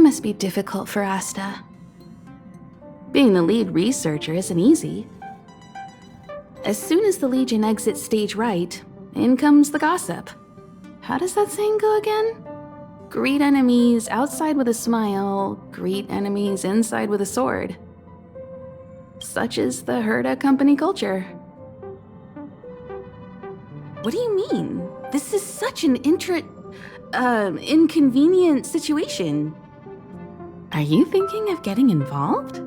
must be difficult for Asta. Being the lead researcher isn't easy. As soon as the Legion exits stage right, in comes the gossip. How does that saying go again? Greet enemies outside with a smile, greet enemies inside with a sword. Such is the Herda company culture. What do you mean? This is such an inconvenient situation. Are you thinking of getting involved?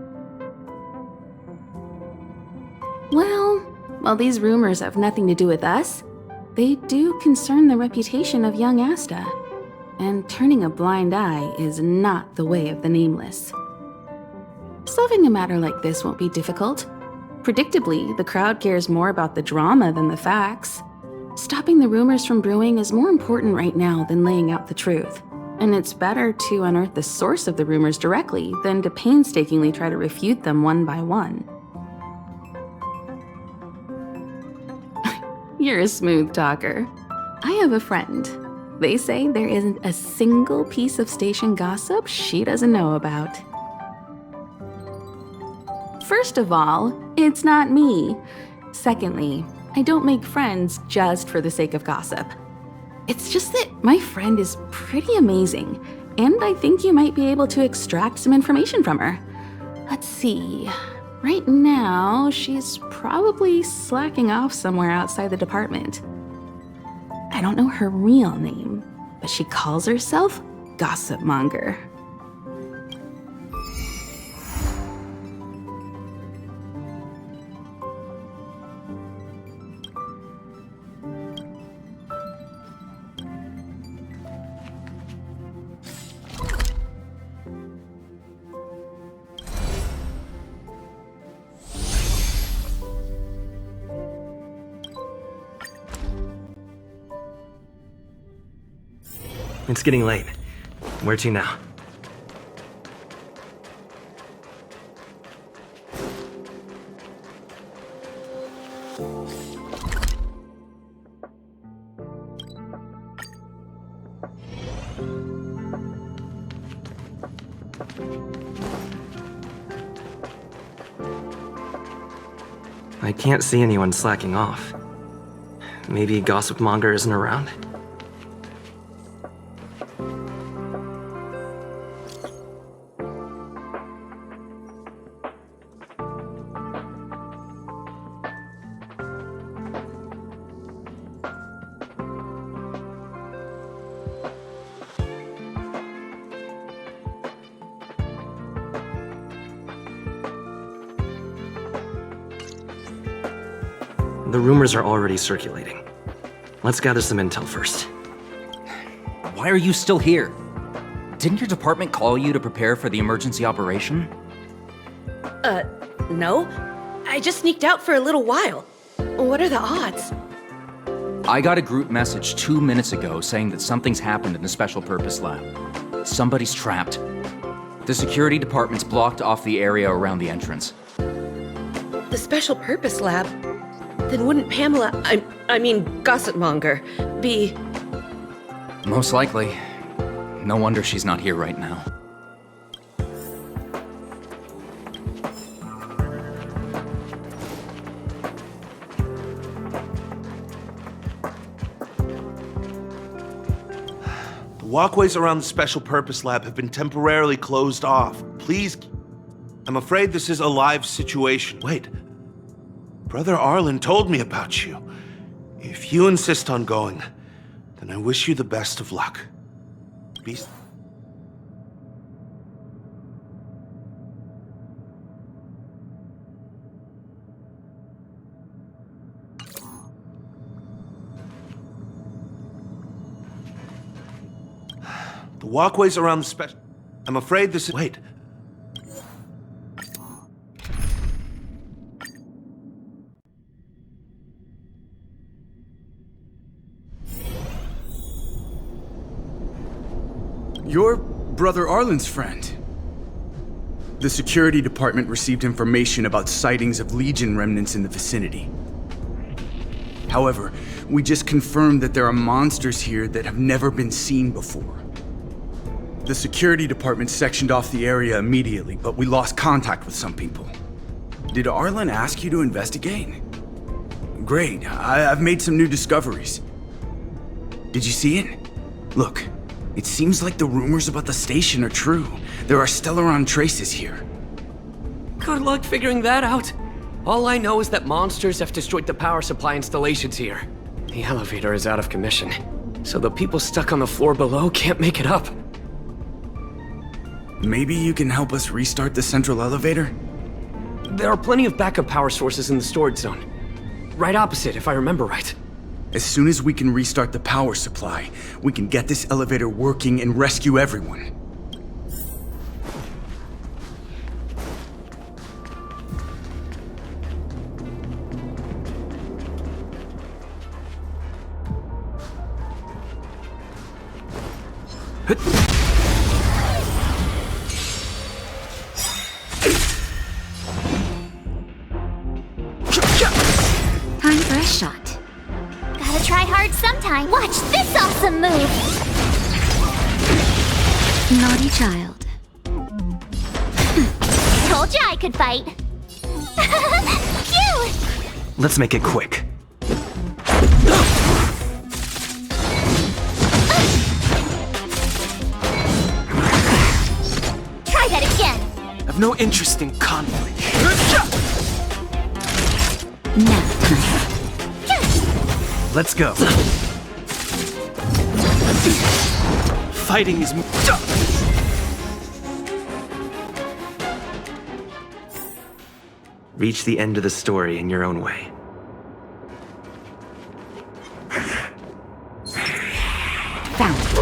Well, while these rumors have nothing to do with us, they do concern the reputation of young Asta, and turning a blind eye is not the way of the nameless. Solving a matter like this won't be difficult. Predictably, the crowd cares more about the drama than the facts. Stopping the rumors from brewing is more important right now than laying out the truth. And it's better to unearth the source of the rumors directly than to painstakingly try to refute them one by one. You're a smooth talker. I have a friend. They say there isn't a single piece of station gossip she doesn't know about. First of all, it's not me. Secondly, I don't make friends just for the sake of gossip. It's just that my friend is pretty amazing, and I think you might be able to extract some information from her. Let's see. Right now, she's probably slacking off somewhere outside the department. I don't know her real name, but she calls herself Gossip Monger. It's getting late. Where to now? I can't see anyone slacking off. Maybe Gossip Monger isn't around? The rumors are already circulating. Let's gather some intel first. Why are you still here? Didn't your department call you to prepare for the emergency operation? No. I just sneaked out for a little while. What are the odds? I got a group message 2 minutes ago saying that something's happened in the Special Purpose Lab. Somebody's trapped. The security department's blocked off the area around the entrance. The Special Purpose Lab? Then wouldn't Pamela, I mean Gossip Monger, be... Most likely. No wonder she's not here right now. The walkways around the Special Purpose Lab have been temporarily closed off. Please... I'm afraid this is a live situation. Wait. Brother Arlen told me about you. If you insist on going, then I wish you the best of luck. Be... The walkways around the special... I'm afraid this is... Wait. You're Brother Arlen's friend. The security department received information about sightings of Legion remnants in the vicinity. However, we just confirmed that there are monsters here that have never been seen before. The security department sectioned off the area immediately, but we lost contact with some people. Did Arlen ask you to investigate? Great. I've made some new discoveries. Did you see it? Look, it seems like the rumors about the station are true. There are Stellaron traces here. Good luck figuring that out. All I know is that monsters have destroyed the power supply installations here. The elevator is out of commission, so the people stuck on the floor below can't make it up. Maybe you can help us restart the central elevator? There are plenty of backup power sources in the storage zone. Right opposite, if I remember right. As soon as we can restart the power supply, we can get this elevator working and rescue everyone. Time for a shot. Gotta try hard sometime. Watch this awesome move! Naughty child. Told ya I could fight. Phew! Let's make it quick. Try that again. I've no interest in conflict. Nap time. Let's go. Fighting is... Reach the end of the story in your own way. Found it.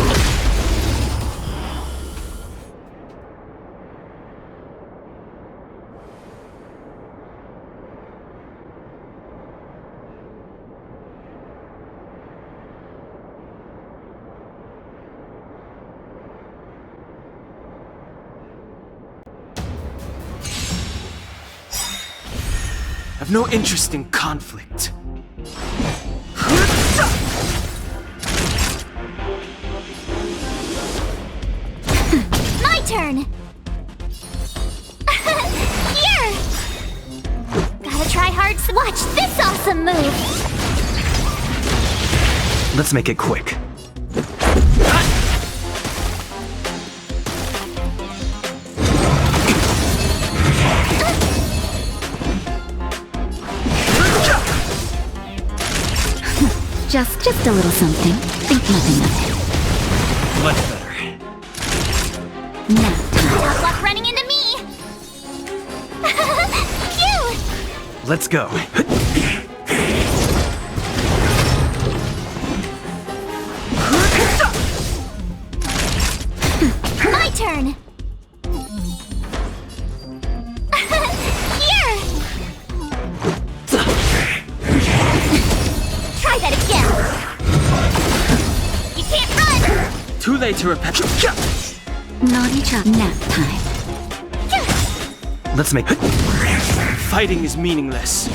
I've no interest in conflict. My turn! Here! Gotta try hard. Watch this awesome move! Let's make it quick. Just a little something. Think nothing of it. Much better. Now, tough luck running into me! Phew! Let's go. My turn! Here! Try that again! You can't run! Too late to repent. Naughty child. Nap time. Let's make... Fighting is meaningless.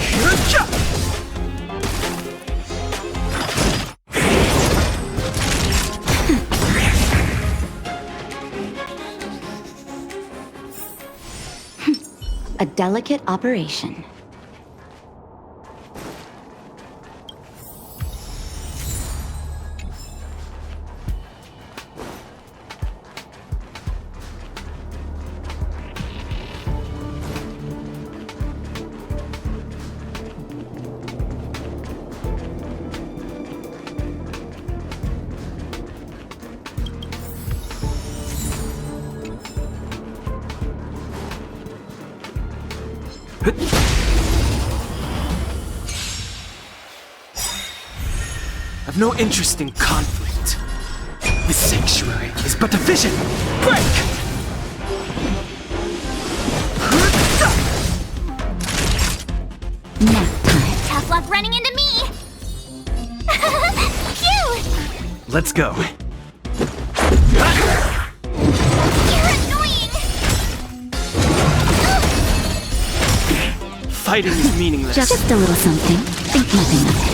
A delicate operation. I've no interest in conflict. This sanctuary is but a vision. Break! Nap time. Tough luck running into me! Phew! Let's go. You're annoying! Fighting is meaningless. Just a little something. Think nothing of it.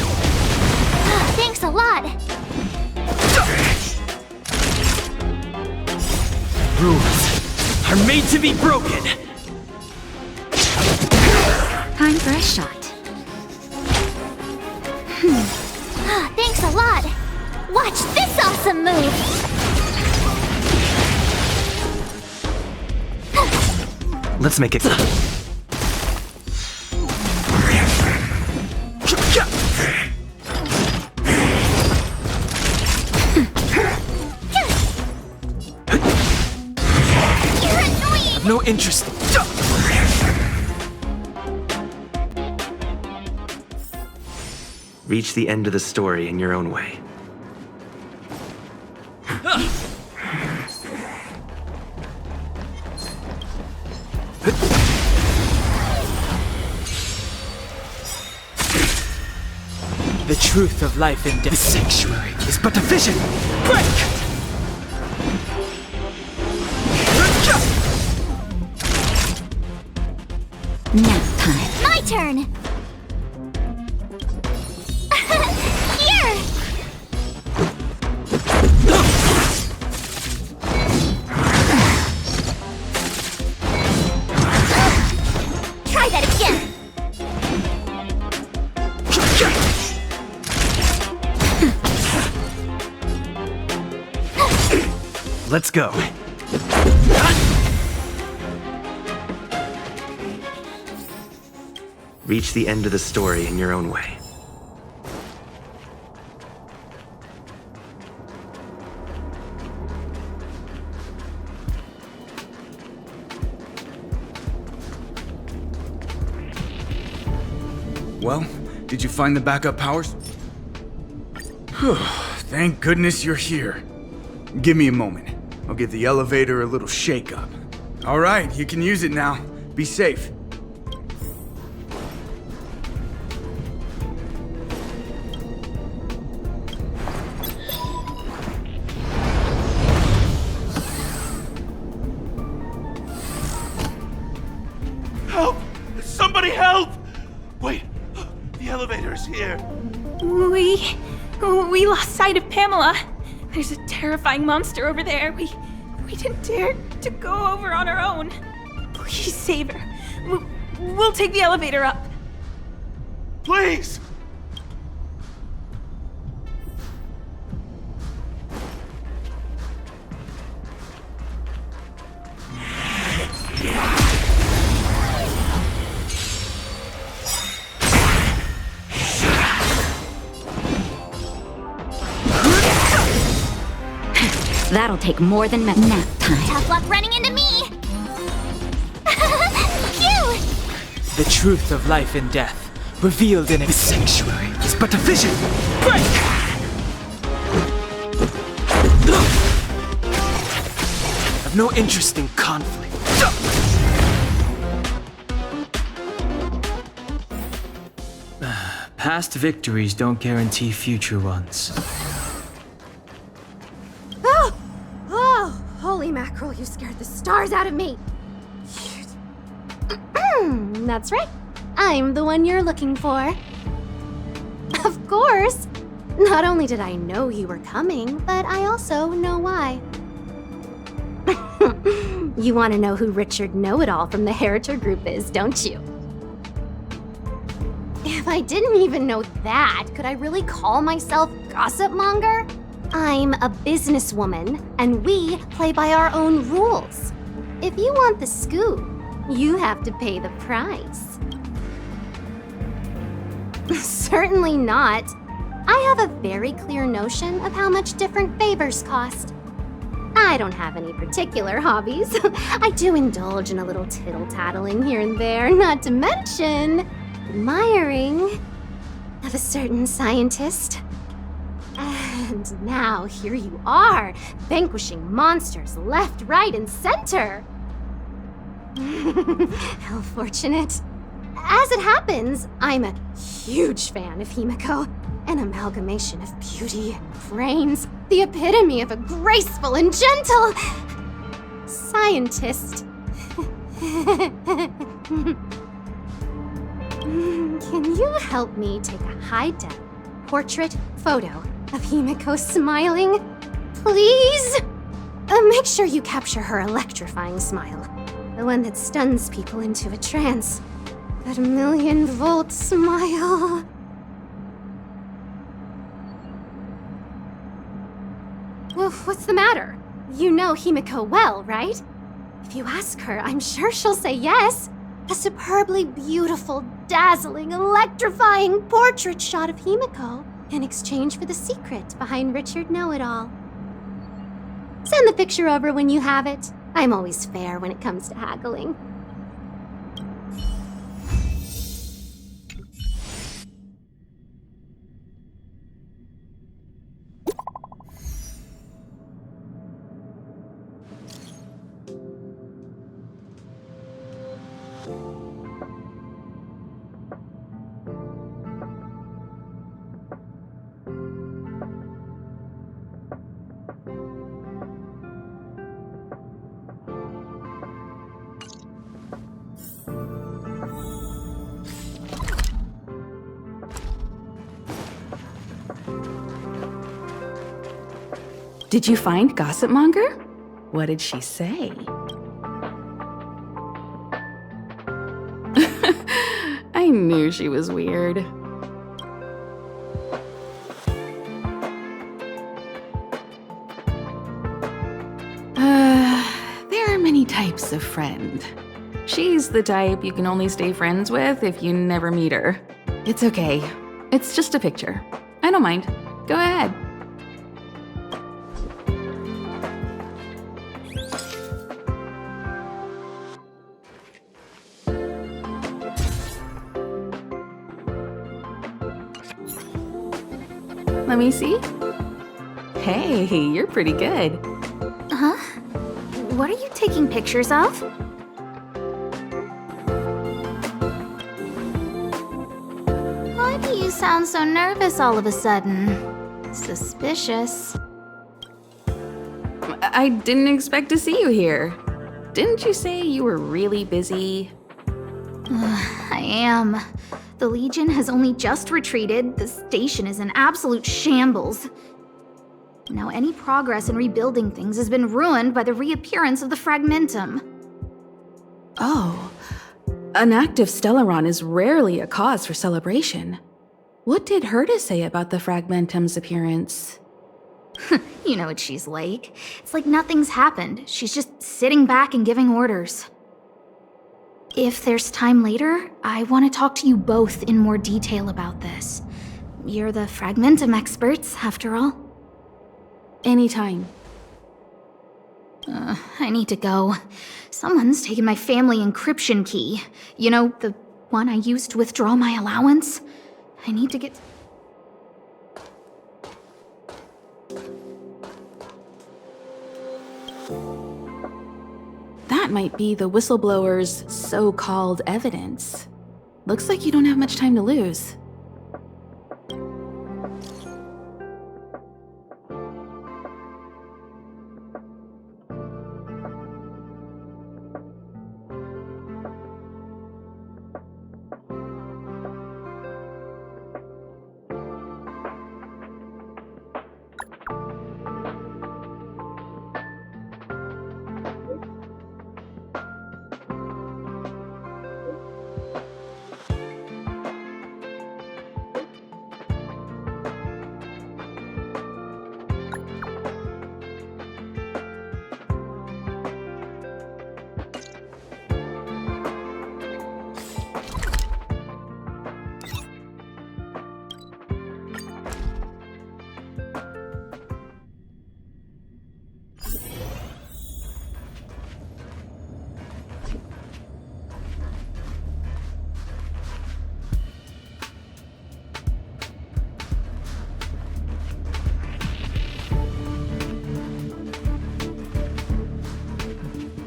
Thanks a lot. Rules are made to be broken. Time for a shot. Thanks a lot. Watch this awesome move. Let's make it. You're annoying. I've no interest. Reach the end of the story in your own way. The truth of life and death. The sanctuary is but a vision. Break! Nap time. My turn. Here. Try that again. Let's go. Reach the end of the story in your own way. Well, did you find the backup powers? Thank goodness you're here. Give me a moment. I'll give the elevator a little shake-up. All right, you can use it now. Be safe. Help! Somebody help! Wait, the elevator's here. We lost sight of Pamela. There's a terrifying monster over there. We didn't dare to go over on our own. Please save her. We'll take the elevator up. Please! That'll take more than nap time. Tough luck running into me! Phew! The truth of life and death, revealed in the sanctuary, is but a vision. Break! I've no interest in conflict. Past victories don't guarantee future ones. Oh, holy mackerel, you scared the stars out of me. That's right. I'm the one you're looking for. Of course. Not only did I know you were coming, but I also know why. You want to know who Richard Know-It-All from the Heritage Group is, don't you? If I didn't even know that, could I really call myself gossip monger? I'm a businesswoman, and we play by our own rules. If you want the scoop, you have to pay the price. Certainly not. I have a very clear notion of how much different favors cost. I don't have any particular hobbies. I do indulge in a little tittle-tattling here and there, not to mention admiring of a certain scientist. And now here you are, vanquishing monsters left, right, and center. How fortunate. As it happens, I'm a huge fan of Himiko. An amalgamation of beauty and brains, the epitome of a graceful and gentle scientist. Can you help me take a high-def portrait photo of Himiko smiling? Please? Make sure you capture her electrifying smile. The one that stuns people into a trance. That 1,000,000-volt smile. Well, what's the matter? You know Himiko well, right? If you ask her, I'm sure she'll say yes. A superbly beautiful, dazzling, electrifying portrait shot of Himiko in exchange for the secret behind Richard Know-It-All. Send the picture over when you have it. I'm always fair when it comes to haggling. Did you find Gossip Monger? What did she say? I knew she was weird. There are many types of friend. She's the type you can only stay friends with if you never meet her. It's okay. It's just a picture. I don't mind. Go ahead. Let me see. Hey, you're pretty good. Huh? What are you taking pictures of? Why do you sound so nervous all of a sudden? Suspicious. I didn't expect to see you here. Didn't you say you were really busy? I am. The Legion has only just retreated. The station is in absolute shambles. Now any progress in rebuilding things has been ruined by the reappearance of the Fragmentum. Oh. An active Stellaron is rarely a cause for celebration. What did Herta say about the Fragmentum's appearance? You know what she's like. It's like nothing's happened. She's just sitting back and giving orders. If there's time later, I want to talk to you both in more detail about this. You're the Fragmentum experts, after all. Anytime. I need to go. Someone's taken my family encryption key. You know, the one I used to withdraw my allowance? I need to get... That might be the whistleblower's so-called evidence. Looks like you don't have much time to lose.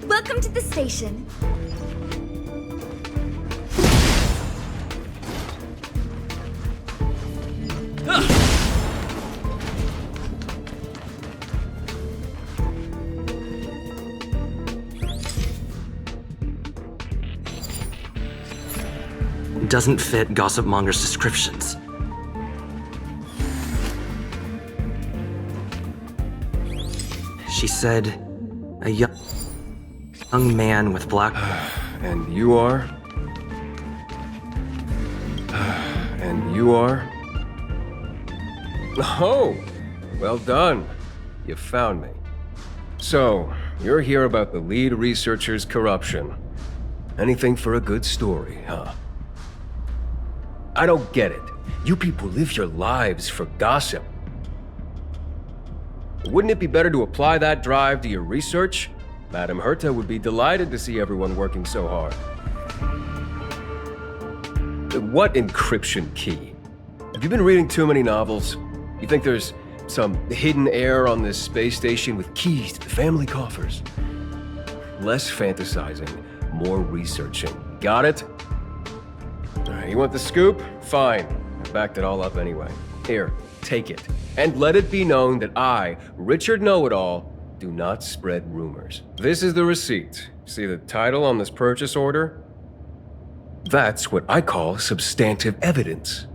Welcome to the station. Doesn't fit Gossip Monger's descriptions. She said A young man with black... And you are? And you are? Oh, well done. You found me. So, you're here about the lead researcher's corruption. Anything for a good story, huh? I don't get it. You people live your lives for gossip. Wouldn't it be better to apply that drive to your research? Madame Herta would be delighted to see everyone working so hard. What encryption key? Have you been reading too many novels? You think there's some hidden heir on this space station with keys to the family coffers? Less fantasizing, more researching. Got it? You want the scoop? Fine. I backed it all up anyway. Here, take it. And let it be known that I, Richard Know-It-All, do not spread rumors. This is the receipt. See the title on this purchase order? That's what I call substantive evidence.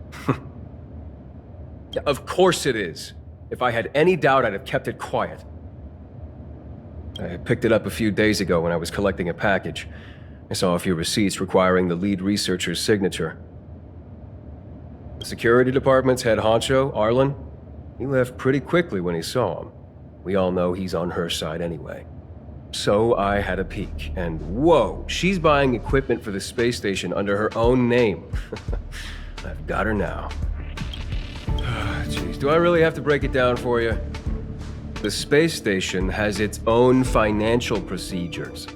Of course it is. If I had any doubt, I'd have kept it quiet. I picked it up a few days ago when I was collecting a package. I saw a few receipts requiring the lead researcher's signature. The security department's head honcho, Arlen, he left pretty quickly when he saw him. We all know he's on her side anyway. So I had a peek, and whoa, she's buying equipment for the space station under her own name. I've got her now. Jeez, do I really have to break it down for you? The space station has its own financial procedures.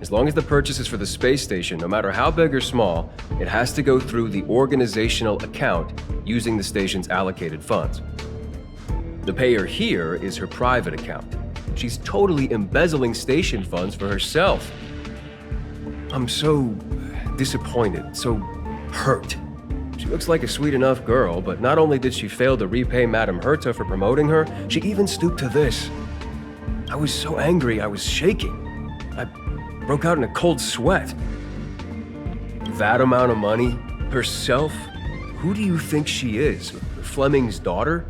As long as the purchase is for the space station, no matter how big or small, it has to go through the organizational account using the station's allocated funds. The payer here is her private account. She's totally embezzling station funds for herself. I'm so disappointed, so hurt. She looks like a sweet enough girl, but not only did she fail to repay Madame Herta for promoting her, she even stooped to this. I was so angry I was shaking. I broke out in a cold sweat. That amount of money? Herself? Who do you think she is? Fleming's daughter?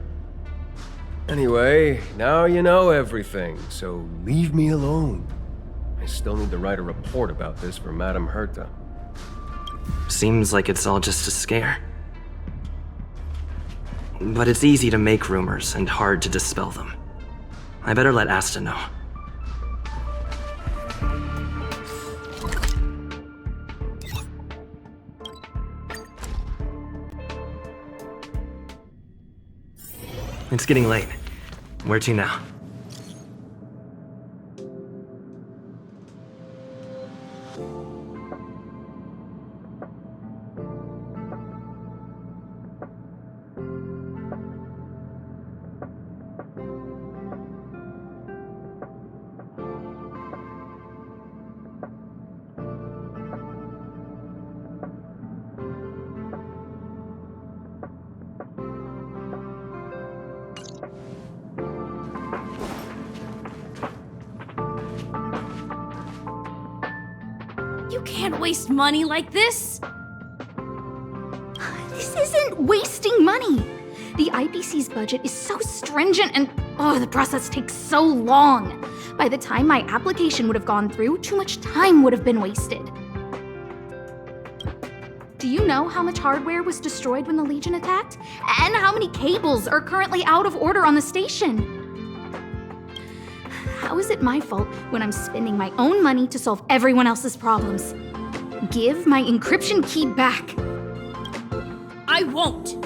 Anyway, now you know everything, so leave me alone. I still need to write a report about this for Madame Herta. Seems like it's all just a scare. But it's easy to make rumors and hard to dispel them. I better let Asta know. It's getting late. Where to now? You can't waste money like this! This isn't wasting money! The IPC's budget is so stringent and, the process takes so long. By the time my application would have gone through, too much time would have been wasted. Do you know how much hardware was destroyed when the Legion attacked? And how many cables are currently out of order on the station? How is it my fault when I'm spending my own money to solve everyone else's problems? Give my encryption key back. I won't.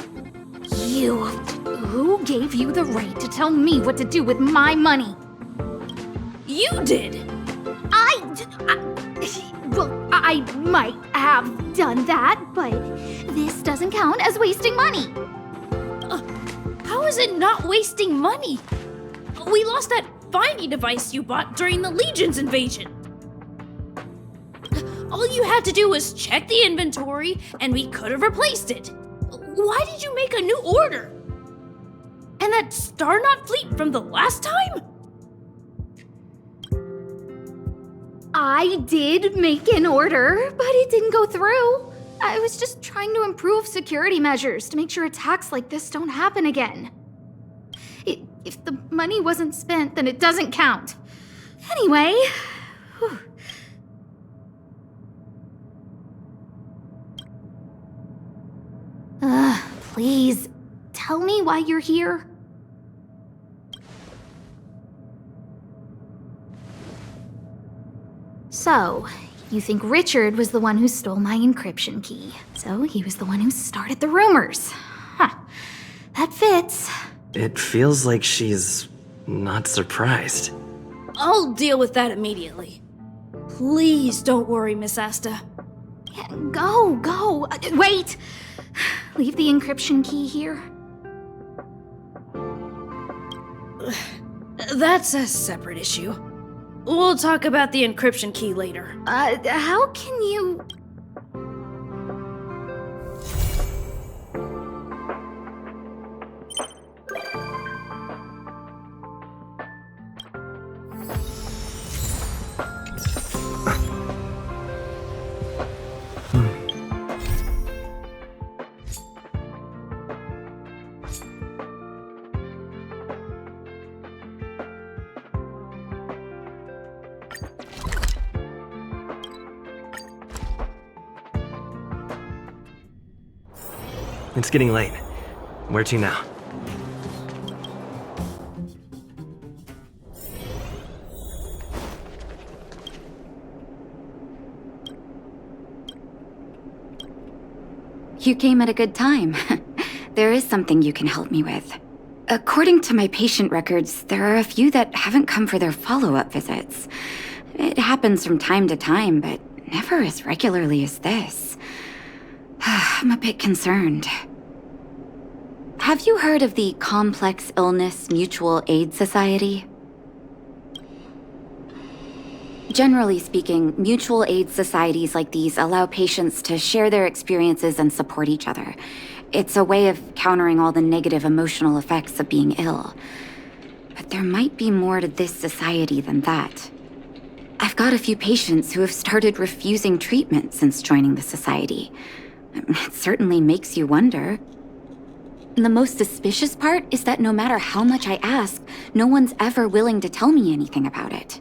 You. Who gave you the right to tell me what to do with my money? You did. Well, I might have done that, but this doesn't count as wasting money. How is it not wasting money? We lost that finding device you bought during the Legion's invasion. All you had to do was check the inventory, and we could have replaced it. Why did you make a new order? And that Star Knot fleet from the last time? I did make an order, but it didn't go through. I was just trying to improve security measures to make sure attacks like this don't happen again. If the money wasn't spent, then it doesn't count. Anyway, whew. Please, tell me why you're here. So, you think Richard was the one who stole my encryption key. So he was the one who started the rumors. Huh. That fits. It feels like she's not surprised. I'll deal with that immediately. Please don't worry, Miss Asta. Yeah, go. Wait! Leave the encryption key here. That's a separate issue. We'll talk about the encryption key later. How can you... It's getting late. Where to now? You came at a good time. There is something you can help me with. According to my patient records, there are a few that haven't come for their follow-up visits. It happens from time to time, but never as regularly as this. I'm a bit concerned. Have you heard of the Complex Illness Mutual Aid Society? Generally speaking, mutual aid societies like these allow patients to share their experiences and support each other. It's a way of countering all the negative emotional effects of being ill. But there might be more to this society than that. I've got a few patients who have started refusing treatment since joining the society. It certainly makes you wonder. The most suspicious part is that no matter how much I ask, no one's ever willing to tell me anything about it.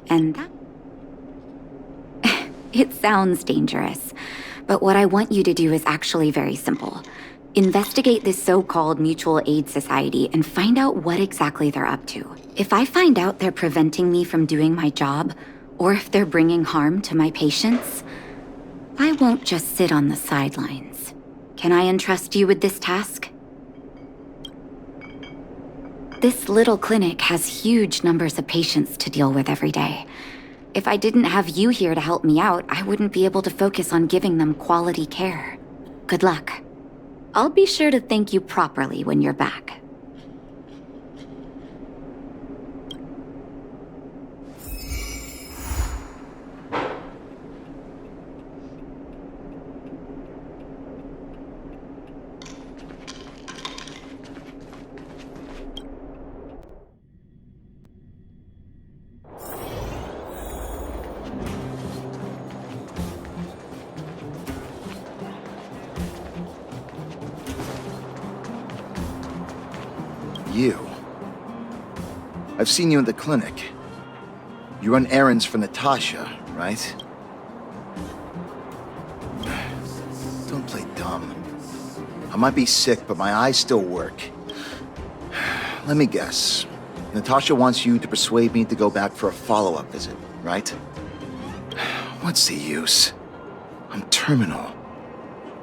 And that... It sounds dangerous, but what I want you to do is actually very simple. Investigate this so-called mutual aid society and find out what exactly they're up to. If I find out they're preventing me from doing my job, or if they're bringing harm to my patients, I won't just sit on the sidelines. Can I entrust you with this task? This little clinic has huge numbers of patients to deal with every day. If I didn't have you here to help me out, I wouldn't be able to focus on giving them quality care. Good luck. I'll be sure to thank you properly when you're back. You. I've seen you in the clinic. You run errands for Natasha, right? Don't play dumb. I might be sick, but my eyes still work. Let me guess. Natasha wants you to persuade me to go back for a follow-up visit, right? What's the use? I'm terminal.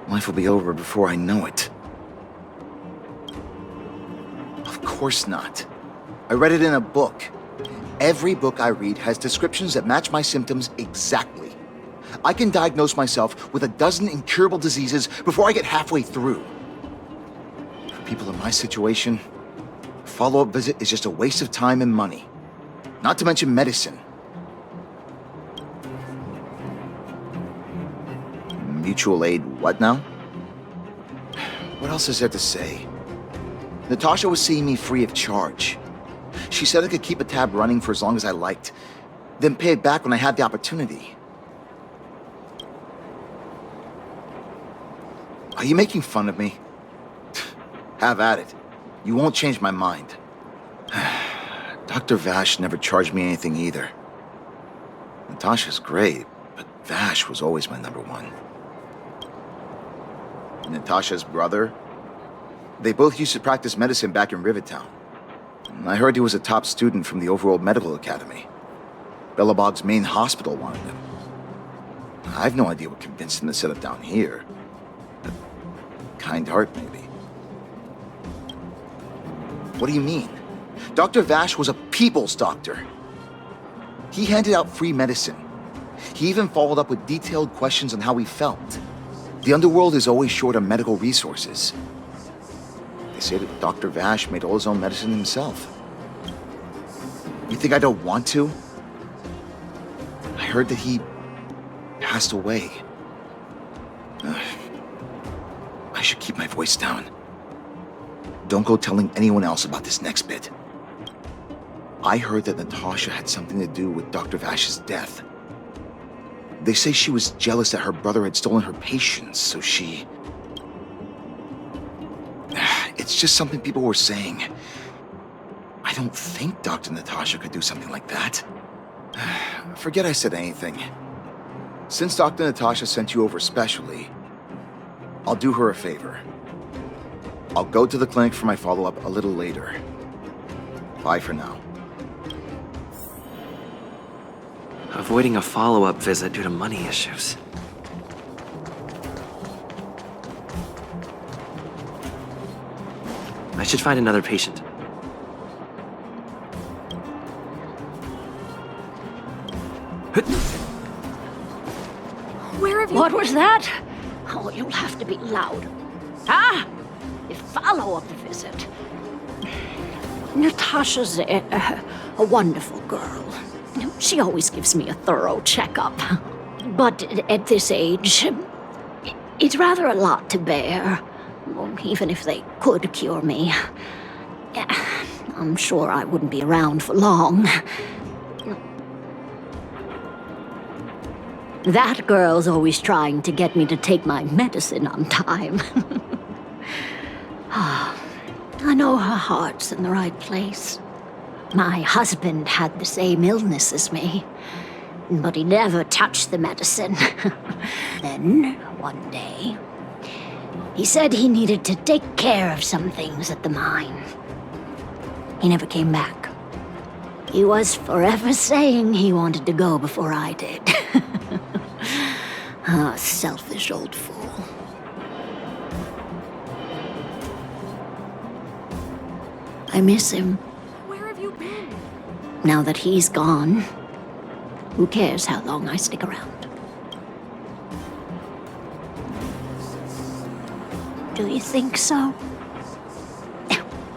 Life will be over before I know it. Of course not. I read it in a book. Every book I read has descriptions that match my symptoms exactly. I can diagnose myself with a dozen incurable diseases before I get halfway through. For people in my situation, a follow-up visit is just a waste of time and money. Not to mention medicine. Mutual aid what now? What else is there to say? Natasha was seeing me free of charge. She said I could keep a tab running for as long as I liked, then pay it back when I had the opportunity. Are you making fun of me? Have at it. You won't change my mind. Dr. Vash never charged me anything either. Natasha's great, but Vash was always my number one. Natasha's brother? They both used to practice medicine back in Rivertown. I heard he was a top student from the Overworld Medical Academy. Belobog's main hospital wanted him. I've no idea what convinced him to set up down here. A kind heart, maybe. What do you mean? Dr. Vash was a people's doctor. He handed out free medicine. He even followed up with detailed questions on how he felt. The underworld is always short on medical resources. They say that Dr. Vash made all his own medicine himself. You think I don't want to? I heard that he passed away. I should keep my voice down. Don't go telling anyone else about this next bit. I heard that Natasha had something to do with Dr. Vash's death. They say she was jealous that her brother had stolen her patients, so she... It's just something people were saying. I don't think Dr. Natasha could do something like that. Forget I said anything. Since Dr. Natasha sent you over specially, I'll do her a favor. I'll go to the clinic for my follow-up a little later. Bye for now. Avoiding a follow-up visit due to money issues. I should find another patient. Where have you... What was that? Oh, you'll have to be louder. Ah! A follow-up visit. Natasha's a wonderful girl. She always gives me a thorough checkup. But at this age, it's rather a lot to bear. Even if they could cure me. I'm sure I wouldn't be around for long. That girl's always trying to get me to take my medicine on time. I know her heart's in the right place. My husband had the same illness as me, but he never touched the medicine. Then, one day, he said he needed to take care of some things at the mine. He never came back. He was forever saying he wanted to go before I did. Ah, selfish old fool. I miss him. Where have you been? Now that he's gone, who cares how long I stick around? Do you think so?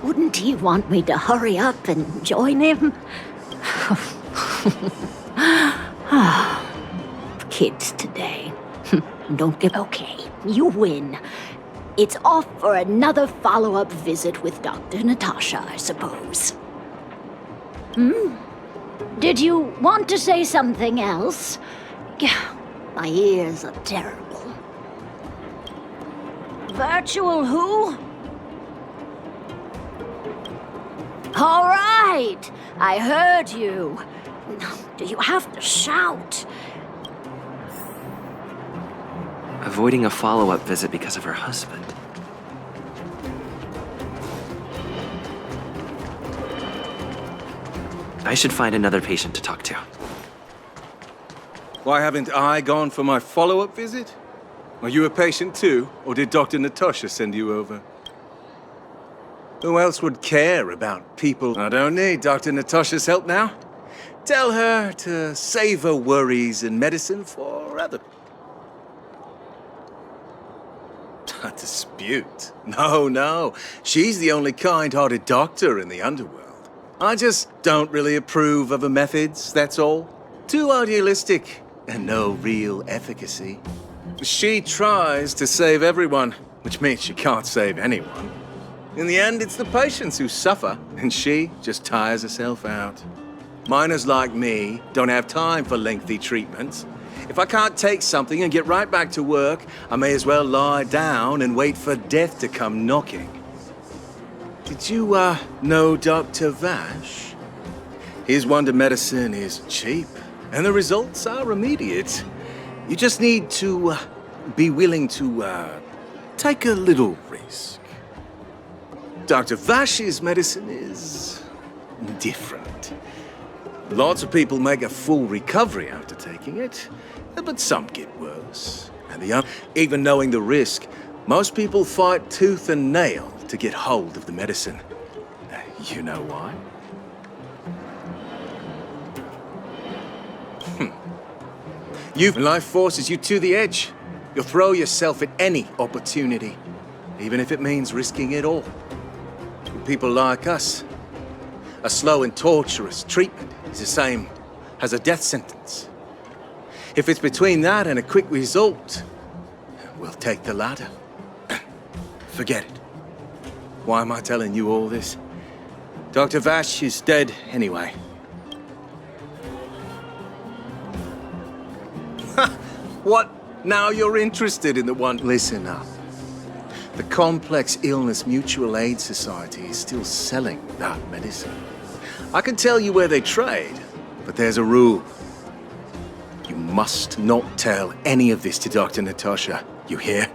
Wouldn't he want me to hurry up and join him? Kids today. Don't get... Okay, you win. It's off for another follow-up visit with Dr. Natasha, I suppose. Did you want to say something else? My ears are terrible. Virtual who? All right, I heard you. Do you have to shout? Avoiding a follow-up visit because of her husband. I should find another patient to talk to. Why haven't I gone for my follow-up visit? Are you a patient too, or did Dr. Natasha send you over? Who else would care about people? I don't need Dr. Natasha's help now. Tell her to save her worries and medicine for other... A dispute? No. She's the only kind-hearted doctor in the underworld. I just don't really approve of her methods, that's all. Too idealistic, and no real efficacy. She tries to save everyone, which means she can't save anyone. In the end, it's the patients who suffer, and she just tires herself out. Miners like me don't have time for lengthy treatments. If I can't take something and get right back to work, I may as well lie down and wait for death to come knocking. Did you, know Dr. Vash? His wonder medicine is cheap, and the results are immediate. You just need to be willing to take a little risk. Dr. Vash's medicine is different. Lots of people make a full recovery after taking it, but some get worse. And even knowing the risk, most people fight tooth and nail to get hold of the medicine. You know why? Life forces you to the edge. You'll throw yourself at any opportunity, even if it means risking it all. For people like us, a slow and torturous treatment is the same as a death sentence. If it's between that and a quick result, we'll take the latter. Forget it. Why am I telling you all this? Dr. Vash is dead anyway. What? Now you're interested in the one... Listen up. The Complex Illness Mutual Aid Society is still selling that medicine. I can tell you where they trade, but there's a rule. You must not tell any of this to Dr. Natasha. You hear?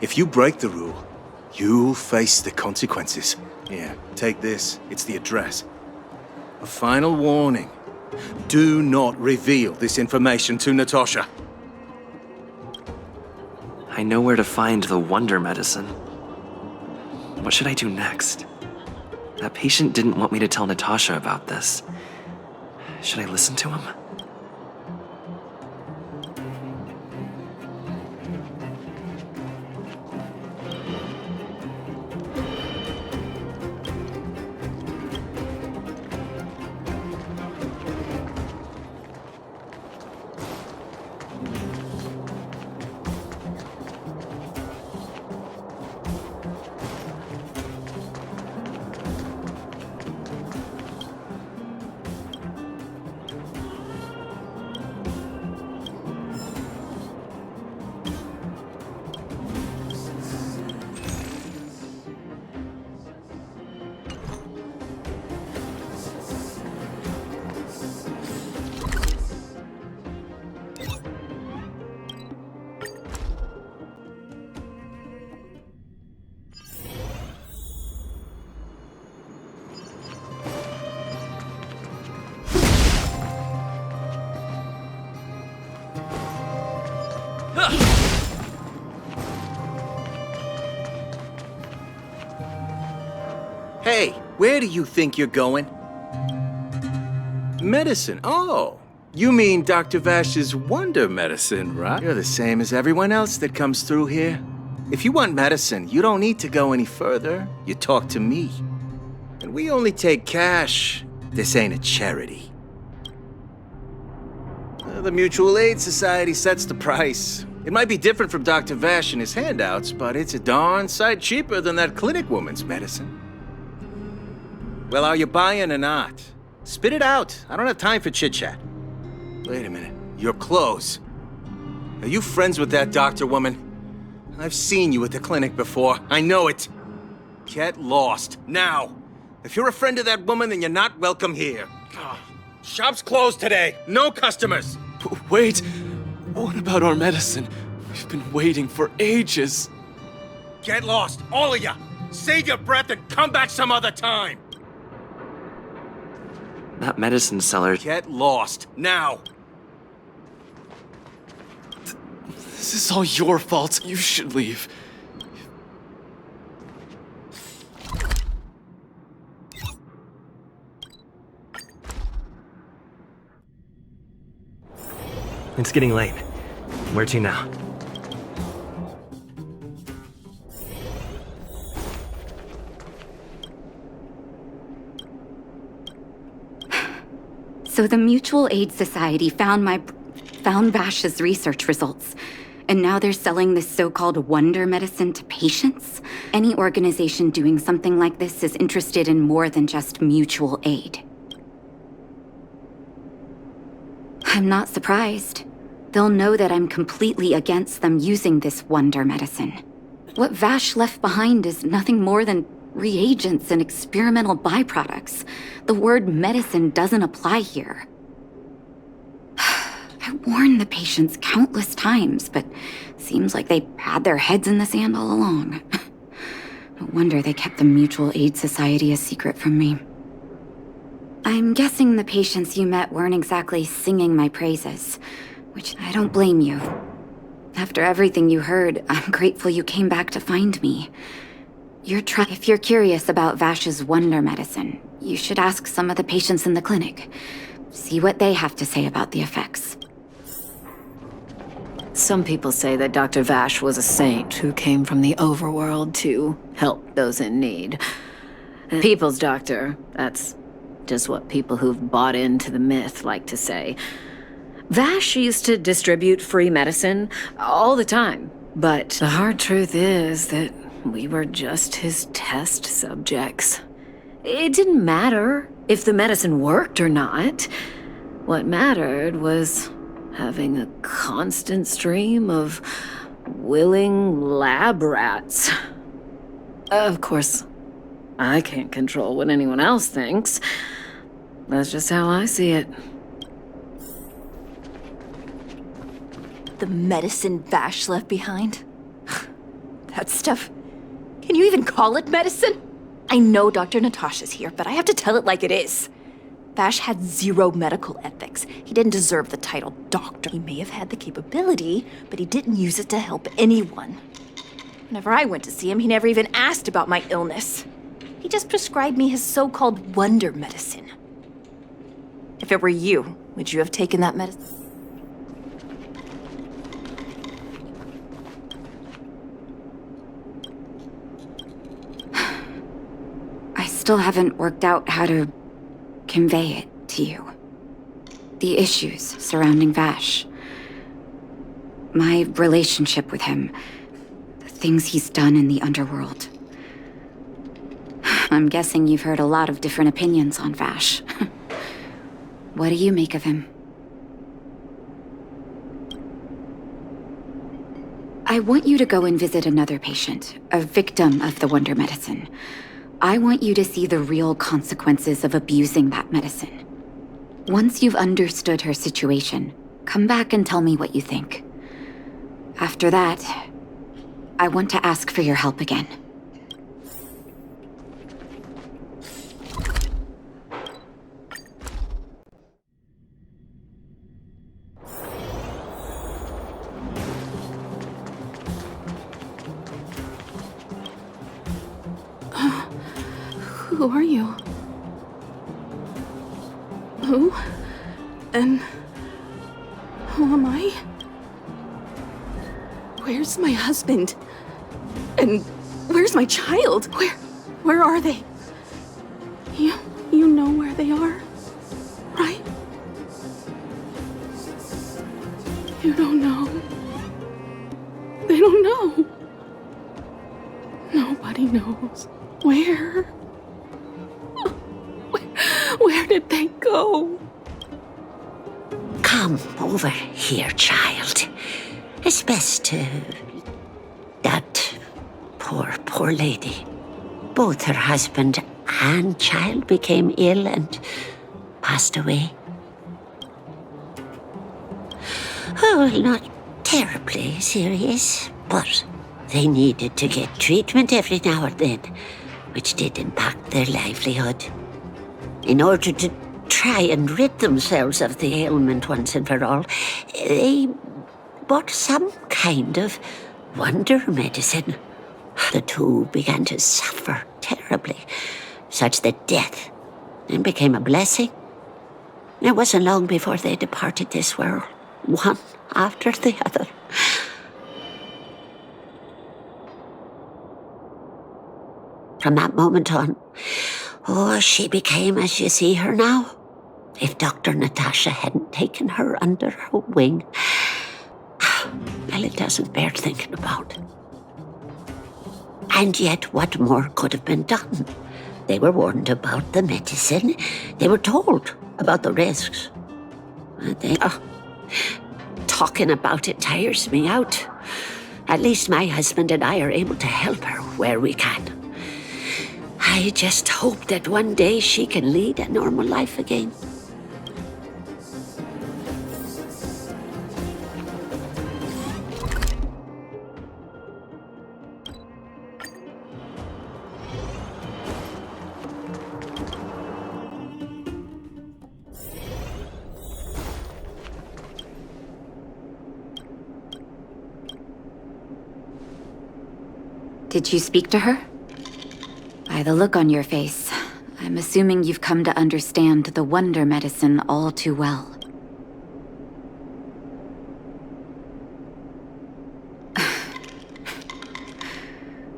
If you break the rule, you'll face the consequences. Here, take this. It's the address. A final warning. Do not reveal this information to Natasha. I know where to find the wonder medicine. What should I do next? That patient didn't want me to tell Natasha about this. Should I listen to him? Hey, where do you think you're going? Medicine? Oh, you mean Dr. Vash's wonder medicine, right? You're the same as everyone else that comes through here. If you want medicine, you don't need to go any further. You talk to me. And we only take cash. This ain't a charity. The Mutual Aid Society sets the price. It might be different from Dr. Vash and his handouts, but it's a darn sight cheaper than that clinic woman's medicine. Well, are you buying or not? Spit it out. I don't have time for chit-chat. Wait a minute. Your clothes. Are you friends with that doctor woman? I've seen you at the clinic before. I know it. Get lost. Now. If you're a friend of that woman, then you're not welcome here. Shop's closed today. No customers. Wait. What about our medicine? We've been waiting for ages. Get lost, all of ya. Save your breath and come back some other time. That medicine seller... Get lost, now. This is all your fault. You should leave. It's getting late. Where to now? So the Mutual Aid Society found Vash's research results, and now they're selling this so-called wonder medicine to patients? Any organization doing something like this is interested in more than just mutual aid. I'm not surprised. They'll know that I'm completely against them using this wonder medicine. What Vash left behind is nothing more than reagents and experimental byproducts. The word medicine doesn't apply here. I warned the patients countless times, but seems like they had their heads in the sand all along. No wonder they kept the Mutual Aid Society a secret from me. I'm guessing the patients you met weren't exactly singing my praises, which I don't blame you. After everything you heard, I'm grateful you came back to find me. If you're curious about Vash's wonder medicine, you should ask some of the patients in the clinic. See what they have to say about the effects. Some people say that Dr. Vash was a saint who came from the overworld to help those in need. People's doctor, that's just what people who've bought into the myth like to say. Vash used to distribute free medicine all the time, but the hard truth is that we were just his test subjects. It didn't matter if the medicine worked or not. What mattered was having a constant stream of willing lab rats. Of course, I can't control what anyone else thinks. That's just how I see it. The medicine Vash left behind? That stuff... Can you even call it medicine? I know Dr. Natasha's here, but I have to tell it like it is. Vash had zero medical ethics. He didn't deserve the title doctor. He may have had the capability, but he didn't use it to help anyone. Whenever I went to see him, he never even asked about my illness. He just prescribed me his so-called wonder medicine. If it were you, would you have taken that medicine? I still haven't worked out how to convey it to you. The issues surrounding Vash. My relationship with him. The things he's done in the underworld. I'm guessing you've heard a lot of different opinions on Vash. What do you make of him? I want you to go and visit another patient, a victim of the wonder medicine. I want you to see the real consequences of abusing that medicine. Once you've understood her situation, come back and tell me what you think. After that, I want to ask for your help again. Who are you? Who? And who am I? Where's my husband? And where's my child? Where are they? You know where they are, right? You don't know. They don't know. Nobody knows. Where did they go? Come over here, child. It's best to... That poor lady. Both her husband and child became ill and passed away. Oh, well, not terribly serious, but they needed to get treatment every now and then, which did impact their livelihood. In order to try and rid themselves of the ailment once and for all, they bought some kind of wonder medicine. The two began to suffer terribly, such that death then became a blessing. It wasn't long before they departed this world, one after the other. From that moment on, she became as you see her now. If Dr. Natasha hadn't taken her under her wing, well, it doesn't bear thinking about. And yet, what more could have been done? They were warned about the medicine. They were told about the risks. Talking about it tires me out. At least my husband and I are able to help her where we can. I just hope that one day she can lead a normal life again. Did you speak to her? By the look on your face, I'm assuming you've come to understand the wonder medicine all too well.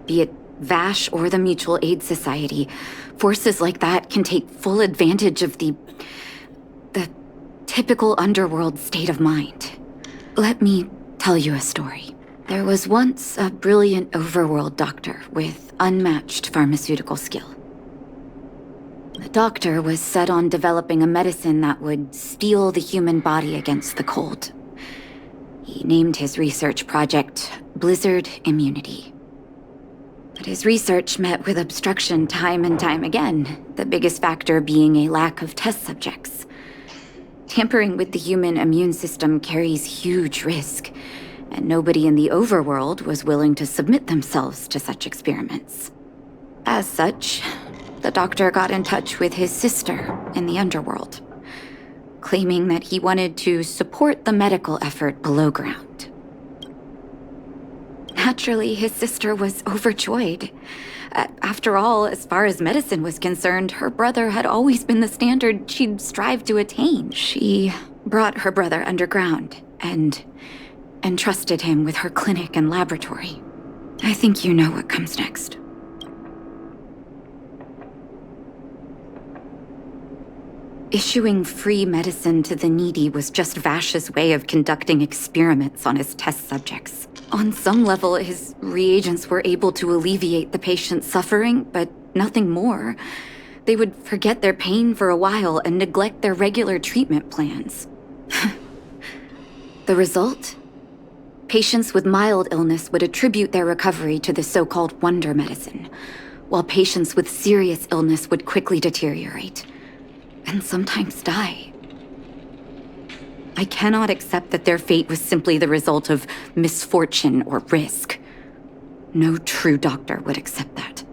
Be it Vash or the Mutual Aid Society, forces like that can take full advantage of the typical underworld state of mind. Let me tell you a story. There was once a brilliant overworld doctor with unmatched pharmaceutical skill. The doctor was set on developing a medicine that would steel the human body against the cold. He named his research project Blizzard Immunity. But his research met with obstruction time and time again, the biggest factor being a lack of test subjects. Tampering with the human immune system carries huge risk, and nobody in the overworld was willing to submit themselves to such experiments. As such, the doctor got in touch with his sister in the underworld, claiming that he wanted to support the medical effort below ground. Naturally, his sister was overjoyed. After all, as far as medicine was concerned, her brother had always been the standard she'd strive to attain. She brought her brother underground and entrusted him with her clinic and laboratory. I think you know what comes next. Issuing free medicine to the needy was just Vash's way of conducting experiments on his test subjects. On some level, his reagents were able to alleviate the patient's suffering, but nothing more. They would forget their pain for a while and neglect their regular treatment plans. The result? Patients with mild illness would attribute their recovery to the so-called wonder medicine, while patients with serious illness would quickly deteriorate, and sometimes die. I cannot accept that their fate was simply the result of misfortune or risk. No true doctor would accept that.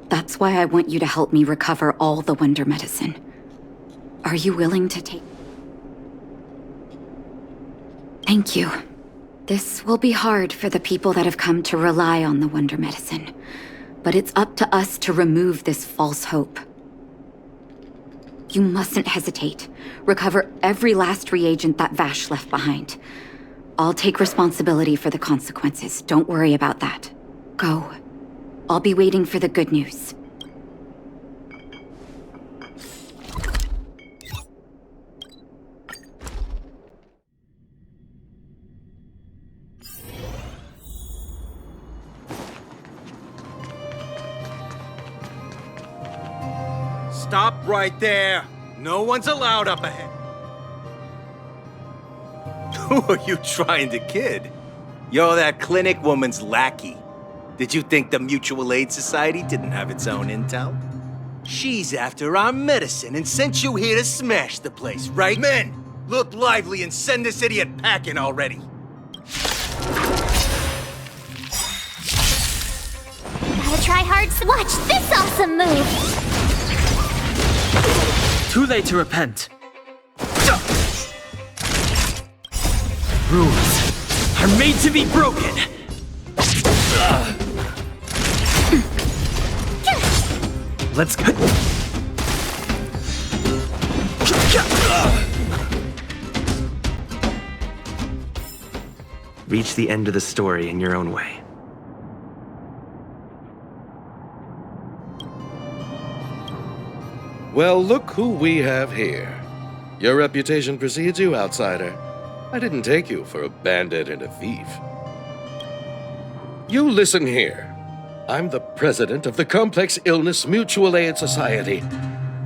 That's why I want you to help me recover all the wonder medicine. Are you willing to take... Thank you. This will be hard for the people that have come to rely on the wonder medicine, but it's up to us to remove this false hope. You mustn't hesitate. Recover every last reagent that Vash left behind. I'll take responsibility for the consequences. Don't worry about that. Go. I'll be waiting for the good news. Stop right there! No one's allowed up ahead. Who are you trying to kid? You're that clinic woman's lackey. Did you think the Mutual Aid Society didn't have its own intel? She's after our medicine and sent you here to smash the place, right? Men, look lively and send this idiot packing already. Gotta try hard. Watch this awesome move! Too late to repent. Rules are made to be broken. Let's go. Reach the end of the story in your own way. Well, look who we have here. Your reputation precedes you, outsider. I didn't take you for a bandit and a thief. You listen here. I'm the president of the Complex Illness Mutual Aid Society.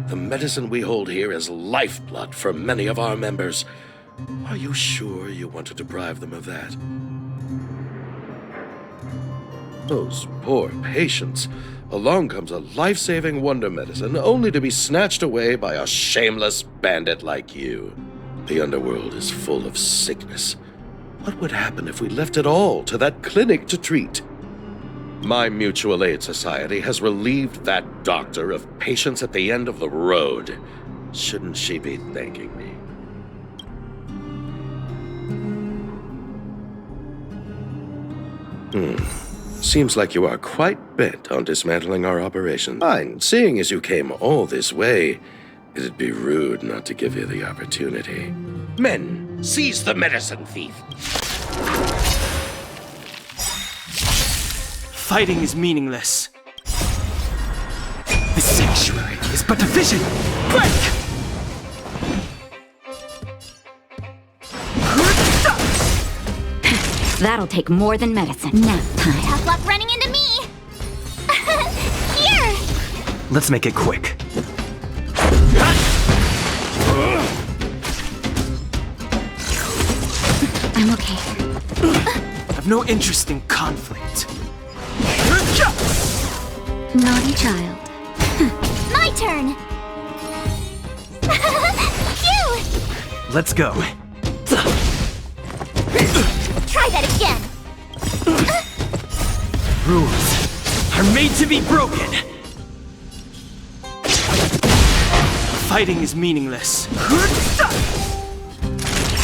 The medicine we hold here is lifeblood for many of our members. Are you sure you want to deprive them of that? Those poor patients. Along comes a life-saving wonder medicine only to be snatched away by a shameless bandit like you. The underworld is full of sickness. What would happen if we left it all to that clinic to treat? My mutual aid society has relieved that doctor of patients at the end of the road. Shouldn't she be thanking me? Seems like you are quite bent on dismantling our operation. Fine, seeing as you came all this way, it'd be rude not to give you the opportunity. Men, seize the medicine thief! Fighting is meaningless. The sanctuary is but a vision. Break! That'll take more than medicine. Nap time. Tough luck running into me! Here! Let's make it quick. I'm okay. I've no interest in conflict. Naughty child. My turn! Phew! Let's go. Try that again! Rules are made to be broken. Fighting is meaningless.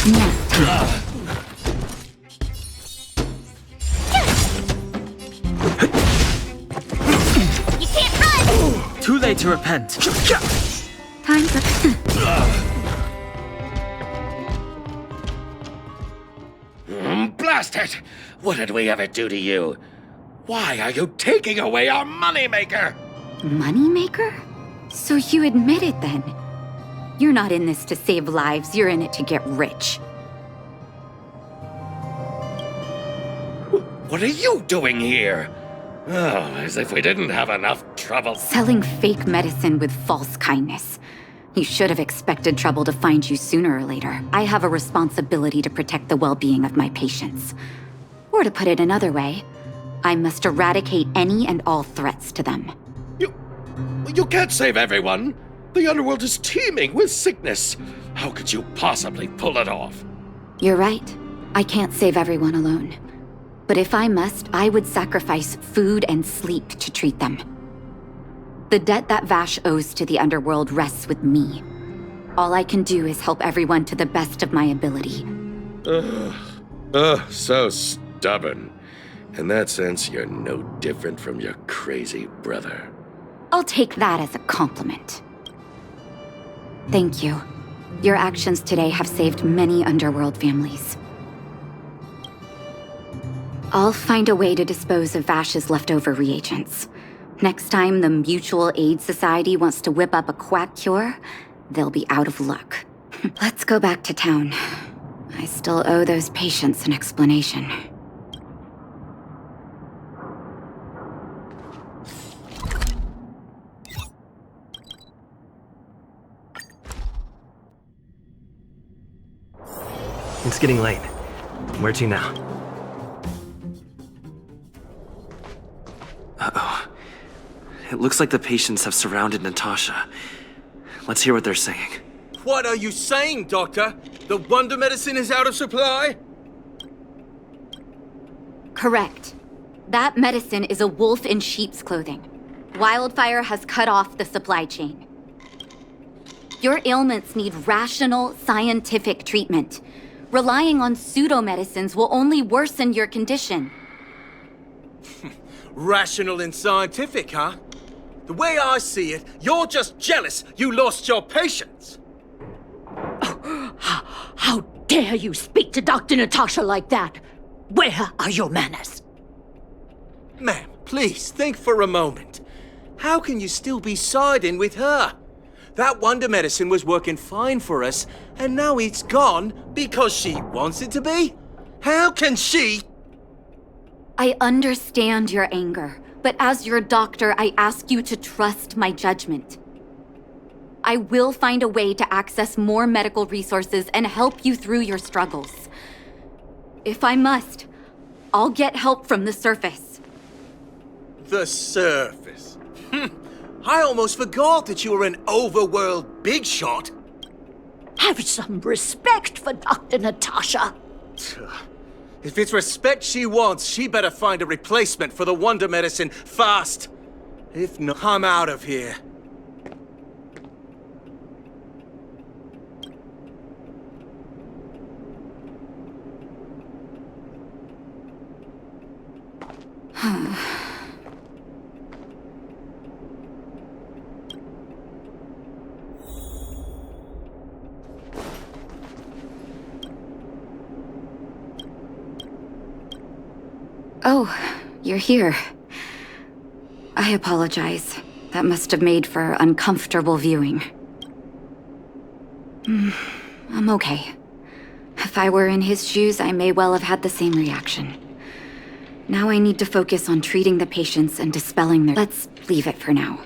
You can't run! Too late to repent. Time for... Blast it! What did we ever do to you? Why are you taking away our moneymaker? Moneymaker? So you admit it then? You're not in this to save lives, you're in it to get rich. What are you doing here? Oh, as if we didn't have enough trouble. Selling fake medicine with false kindness. You should have expected trouble to find you sooner or later. I have a responsibility to protect the well-being of my patients. Or to put it another way, I must eradicate any and all threats to them. You can't save everyone. The underworld is teeming with sickness. How could you possibly pull it off? You're right. I can't save everyone alone. But if I must, I would sacrifice food and sleep to treat them. The debt that Vash owes to the underworld rests with me. All I can do is help everyone to the best of my ability. So stubborn. In that sense, you're no different from your crazy brother. I'll take that as a compliment. Thank you. Your actions today have saved many underworld families. I'll find a way to dispose of Vash's leftover reagents. Next time the Mutual Aid Society wants to whip up a quack cure, they'll be out of luck. Let's go back to town. I still owe those patients an explanation. It's getting late. Where to now? Uh-oh. It looks like the patients have surrounded Natasha. Let's hear what they're saying. What are you saying, Doctor? The wonder medicine is out of supply? Correct. That medicine is a wolf in sheep's clothing. Wildfire has cut off the supply chain. Your ailments need rational, scientific treatment. Relying on pseudo-medicines will only worsen your condition. Rational and scientific, huh? The way I see it, you're just jealous you lost your patients. How dare you speak to Dr. Natasha like that? Where are your manners? Ma'am, please think for a moment. How can you still be siding with her? That wonder medicine was working fine for us, and now it's gone because she wants it to be? How can she? I understand your anger, but as your doctor, I ask you to trust my judgment. I will find a way to access more medical resources and help you through your struggles. If I must, I'll get help from the surface. The surface. I almost forgot that you were an overworld big shot. Have some respect for Dr. Natasha. If it's respect she wants, she better find a replacement for the wonder medicine fast. If not, I'm out of here. Oh, you're here. I apologize. That must have made for uncomfortable viewing. I'm okay. If I were in his shoes, I may well have had the same reaction. Now I need to focus on treating the patients and dispelling their... Let's leave it for now.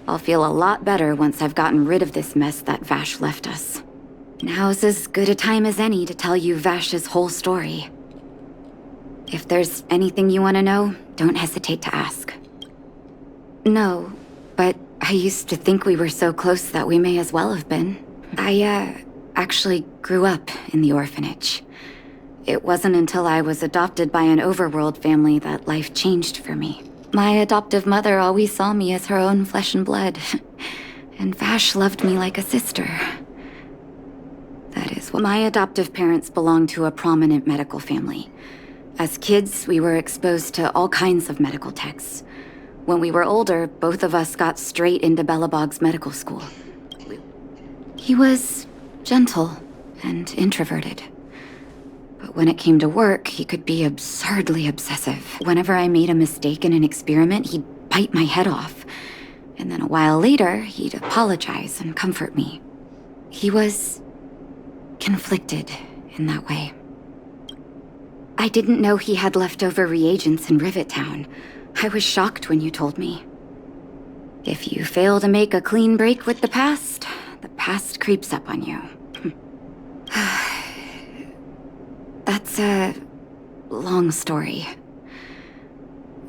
I'll feel a lot better once I've gotten rid of this mess that Vash left us. Now's as good a time as any to tell you Vash's whole story. If there's anything you want to know, don't hesitate to ask. No, but I used to think we were so close that we may as well have been. I, actually grew up in the orphanage. It wasn't until I was adopted by an overworld family that life changed for me. My adoptive mother always saw me as her own flesh and blood, and Vash loved me like a sister. That is, my adoptive parents belonged to a prominent medical family. As kids, we were exposed to all kinds of medical texts. When we were older, both of us got straight into Belobog's medical school. He was gentle and introverted. But when it came to work, he could be absurdly obsessive. Whenever I made a mistake in an experiment, he'd bite my head off. And then a while later, he'd apologize and comfort me. He was conflicted in that way. I didn't know he had leftover reagents in Rivet Town. I was shocked when you told me. If you fail to make a clean break with the past creeps up on you. That's a long story.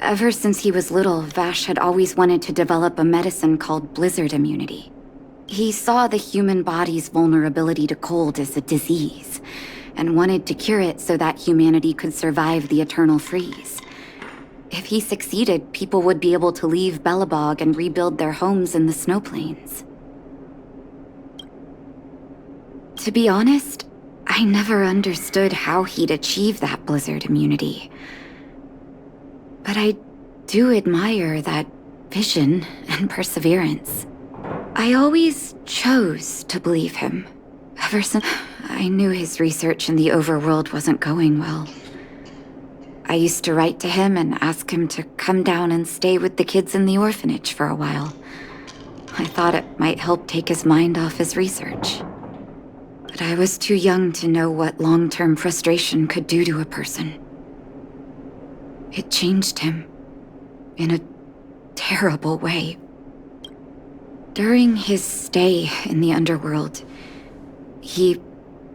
Ever since he was little, Vash had always wanted to develop a medicine called blizzard immunity. He saw the human body's vulnerability to cold as a disease, and wanted to cure it so that humanity could survive the eternal freeze. If he succeeded, people would be able to leave Belobog and rebuild their homes in the snow plains. To be honest, I never understood how he'd achieve that blizzard immunity. But I do admire that vision and perseverance. I always chose to believe him. Ever since I knew his research in the overworld wasn't going well. I used to write to him and ask him to come down and stay with the kids in the orphanage for a while. I thought it might help take his mind off his research. But I was too young to know what long-term frustration could do to a person. It changed him in a terrible way. During his stay in the underworld, he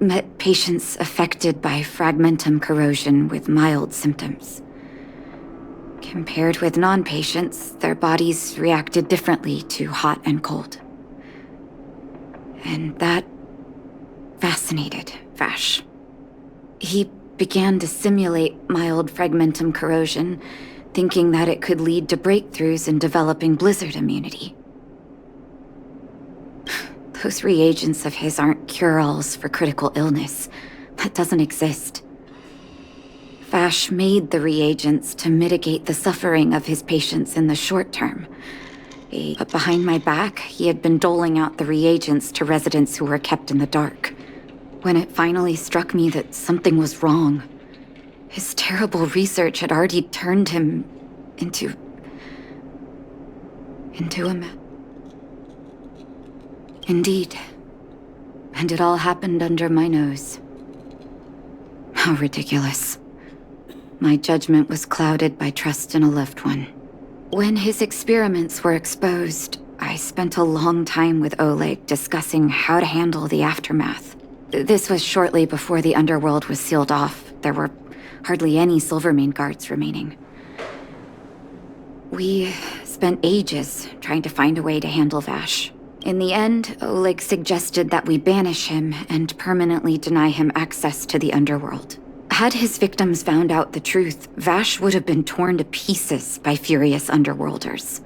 met patients affected by fragmentum corrosion with mild symptoms. Compared with non-patients, their bodies reacted differently to hot and cold. And that fascinated Vash. He began to simulate mild fragmentum corrosion, thinking that it could lead to breakthroughs in developing blizzard immunity. Those reagents of his aren't cure-alls for critical illness. That doesn't exist. Vash made the reagents to mitigate the suffering of his patients in the short term. But behind my back, he had been doling out the reagents to residents who were kept in the dark. When it finally struck me that something was wrong, his terrible research had already turned him into a man. Indeed. And it all happened under my nose. How ridiculous. My judgment was clouded by trust in a loved one. When his experiments were exposed, I spent a long time with Oleg discussing how to handle the aftermath. This was shortly before the underworld was sealed off. There were hardly any Silvermane guards remaining. We spent ages trying to find a way to handle Vash. In the end, Oleg suggested that we banish him and permanently deny him access to the underworld. Had his victims found out the truth, Vash would have been torn to pieces by furious underworlders.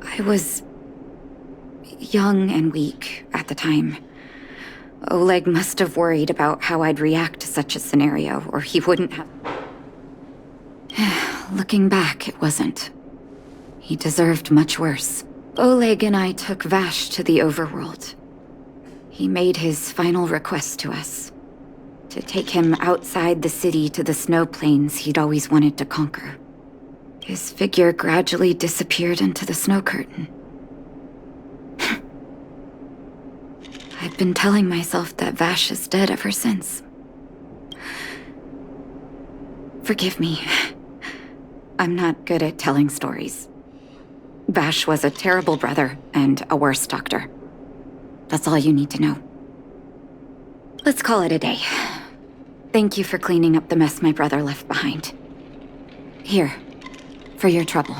I was young and weak at the time. Oleg must have worried about how I'd react to such a scenario, or he wouldn't have... Looking back, it wasn't. He deserved much worse. Oleg and I took Vash to the overworld. He made his final request to us. To take him outside the city to the snow plains he'd always wanted to conquer. His figure gradually disappeared into the snow curtain. I've been telling myself that Vash is dead ever since. Forgive me. I'm not good at telling stories. Vash was a terrible brother and a worse doctor. That's all you need to know. Let's call it a day. Thank you for cleaning up the mess my brother left behind. Here, for your trouble.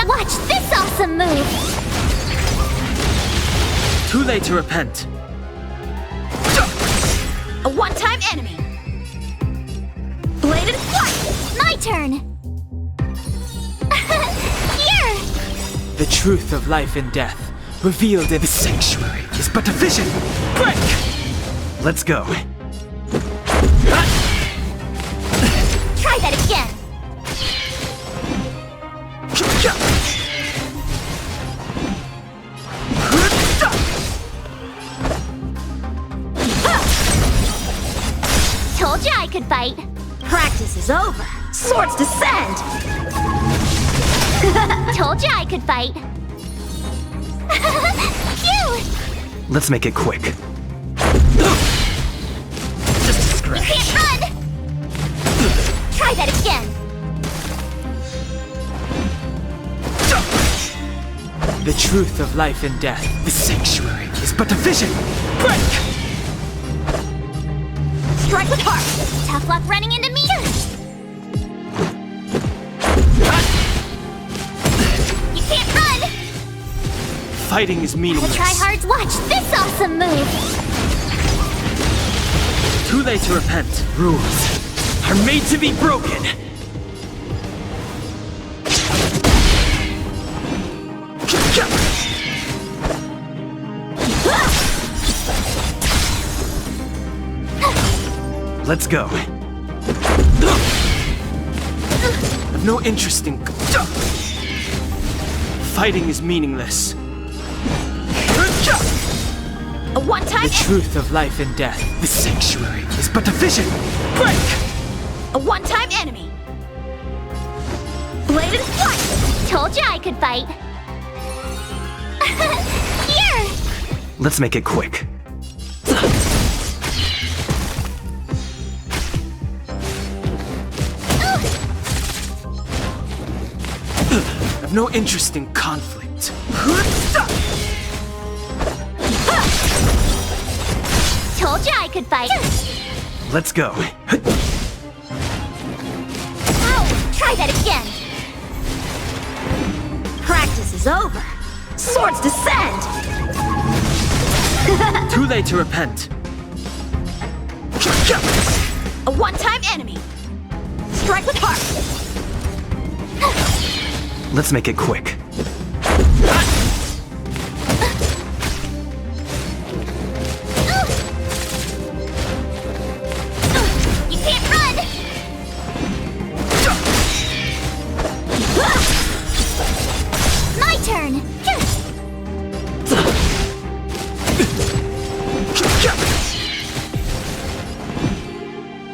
Watch this awesome move! Too late to repent. A one-time enemy! Bladed flight! My turn! Here! The truth of life and death, revealed in the sanctuary, is but a vision! Break! Let's go. Try that again! Told you I could fight. Practice is over. Swords descend. Told you I could fight. Phew! Let's make it quick. Just a scratch. You can't run! Try that again. The truth of life and death, the sanctuary, is but a vision! Break! Strike with heart! Tough luck running into me! You can't run! Fighting is meaningless. Try hard. Watch this awesome move! Too late to repent. Rules are made to be broken! Let's go. I've no interest in... Fighting is meaningless. A one-time... The truth of life and death. The sanctuary is but a vision. Break! A one-time enemy. Bladed flight. Told you I could fight. Here! Let's make it quick. I've no interest in conflict. Told you I could fight. Let's go. Ow! Try that again. Practice is over. Swords descend. Too late to repent. A one-time enemy. Strike with heart. Let's make it quick. You can't run. My turn.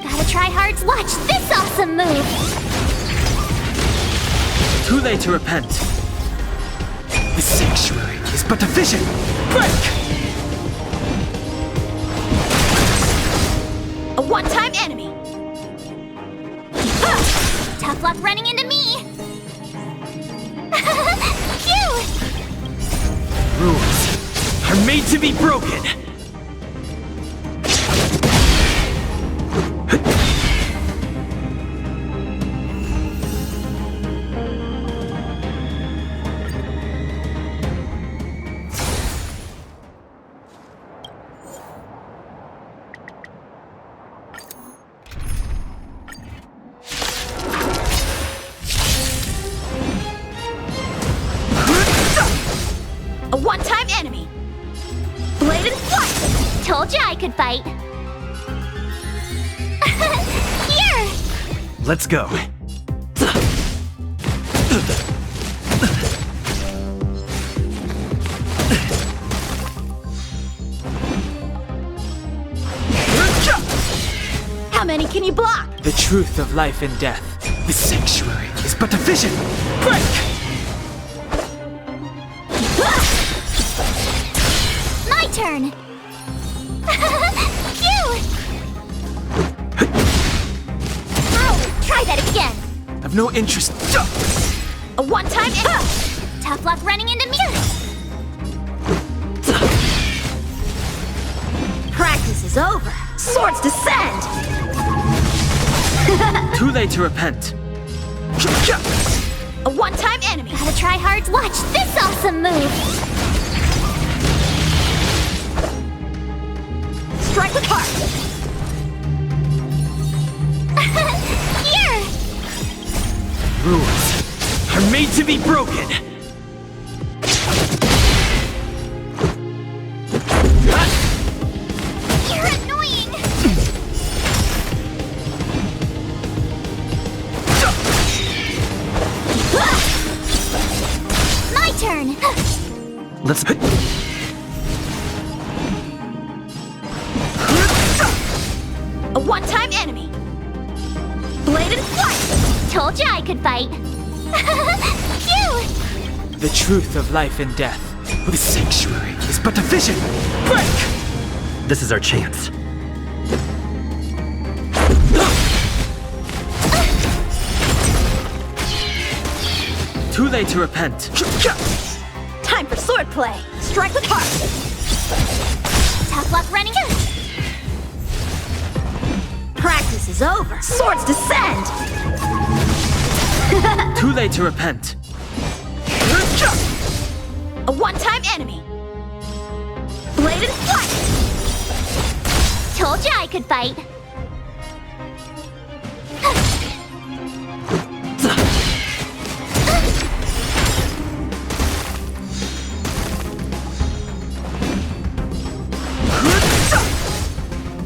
Gotta try hard to watch this awesome move. Too late to repent. The sanctuary is but a vision. Break! A one-time enemy. Tough luck running into me. Phew! Rules are made to be broken. A one-time enemy. Bladed flight. Told you I could fight. Here! Let's go. How many can you block? The truth of life and death. The sanctuary is but a vision. Break! My turn. Phew! Ow! Try that again. I've no interest. A one-time enemy. Tough luck running into me. Practice is over. Swords descend. Too late to repent. A one-time enemy. Gotta try hard to watch this awesome move. Strike with heart. Here! Rules are made to be broken. You're annoying. My turn. Let's... A one-time enemy. Bladed flight. Told you I could fight. Phew! The truth of life and death. The sanctuary is but a vision. Break! This is our chance. Too late to repent. Time for swordplay. Strike with heart. Tough luck running. Practice is over. Swords descend. Too late to repent. A one-time enemy. Bladed flight. Told you I could fight.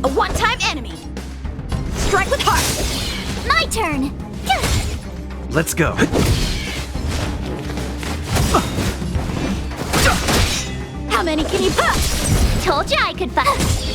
A one-time enemy. Let's go. How many can you put? Told you I could fight.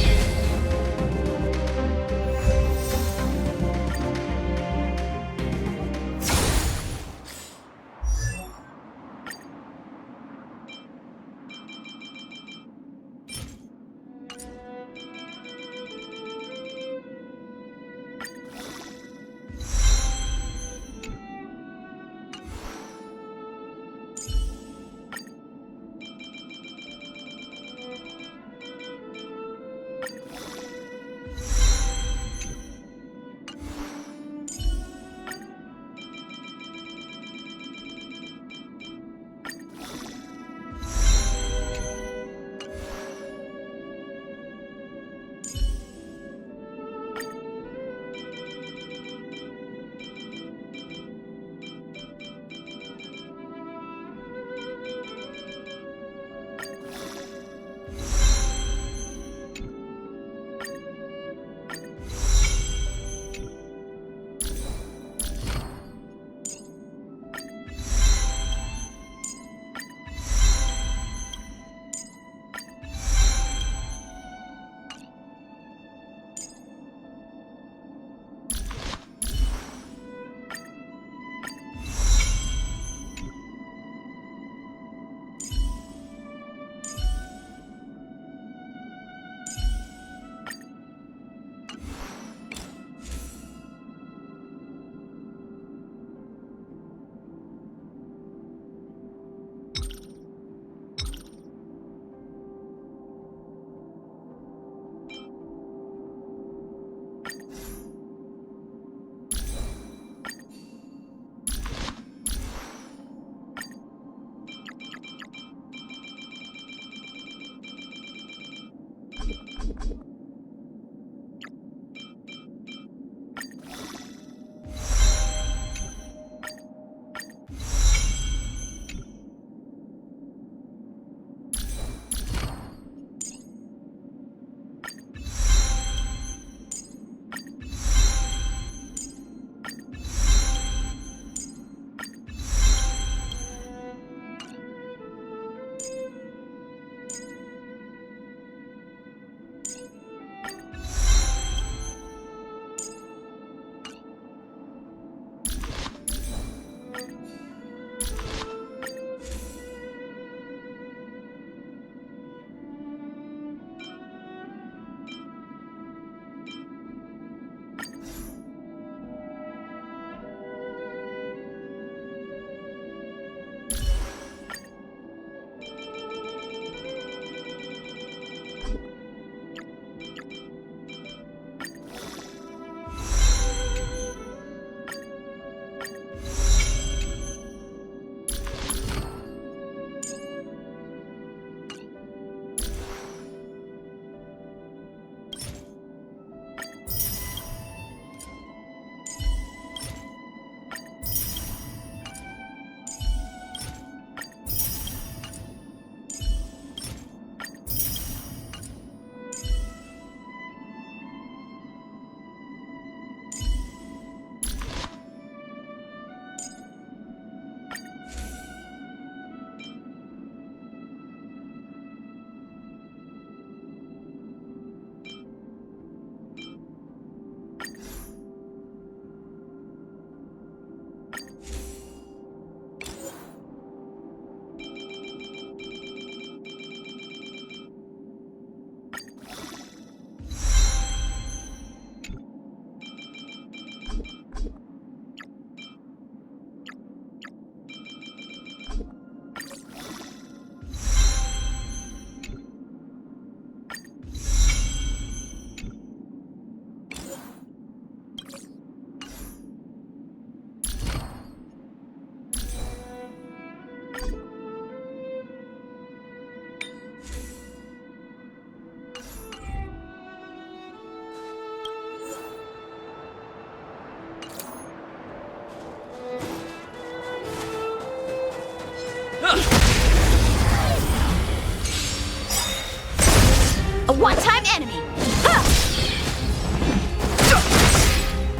A one-time enemy!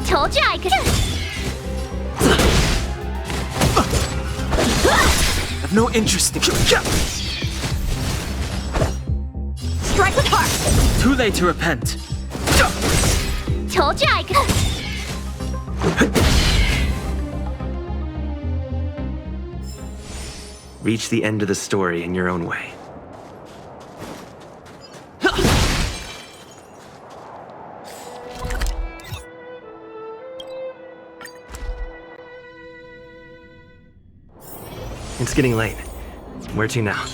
Told you I could... have no interest in. Strike with heart! Too late to repent. Told you I could. Reach the end of the story in your own way. It's getting late. Where to now?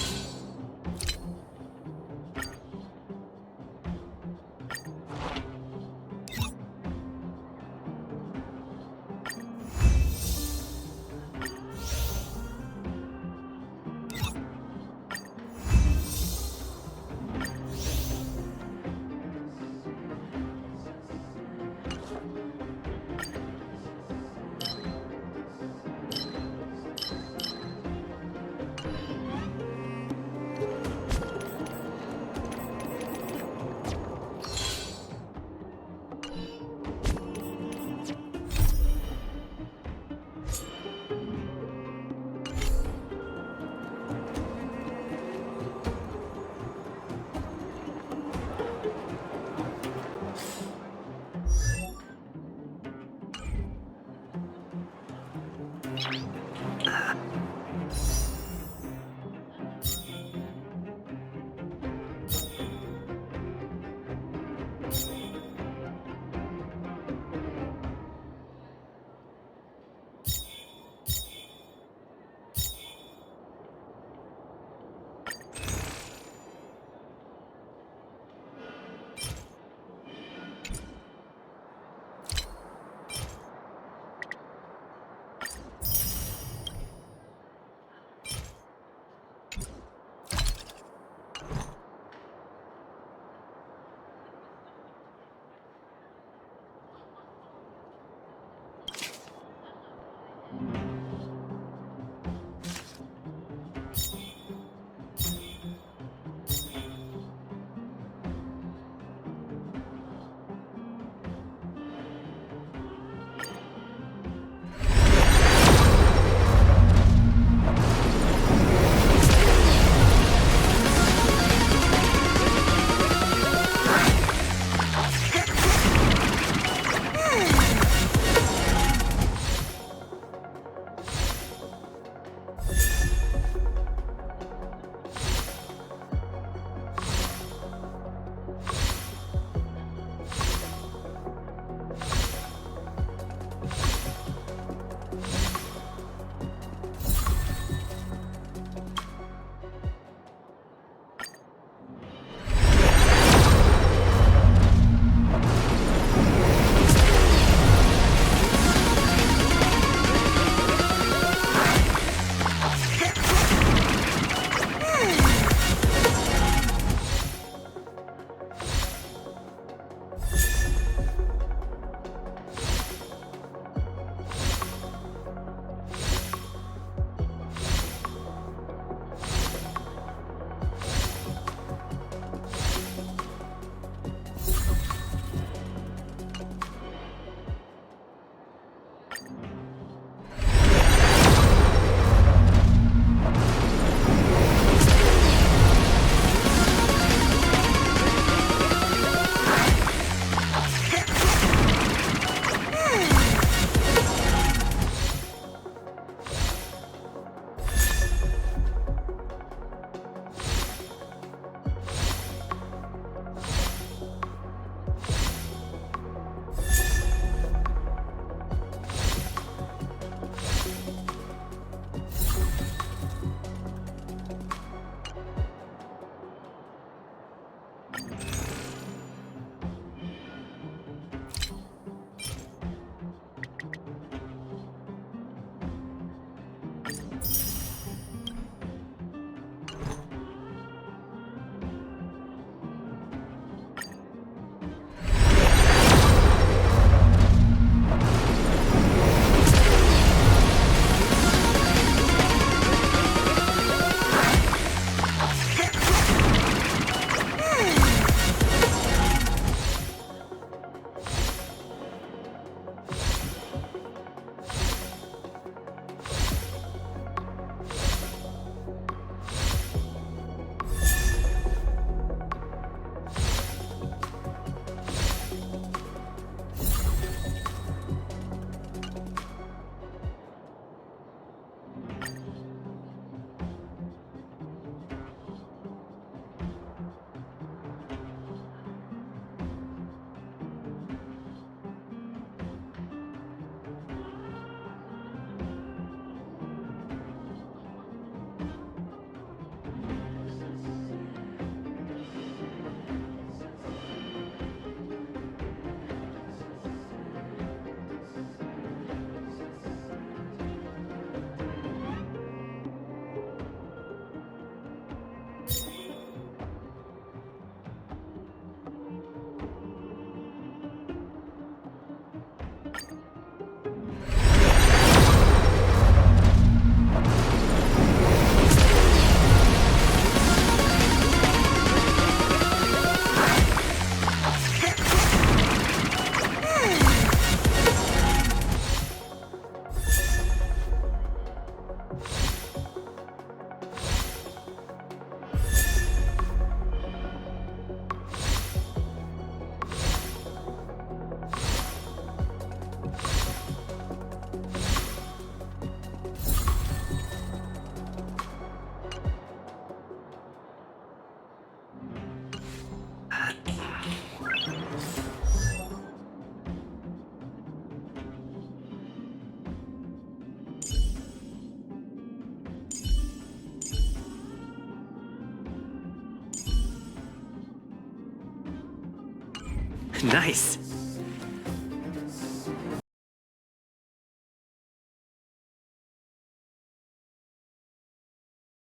Nice.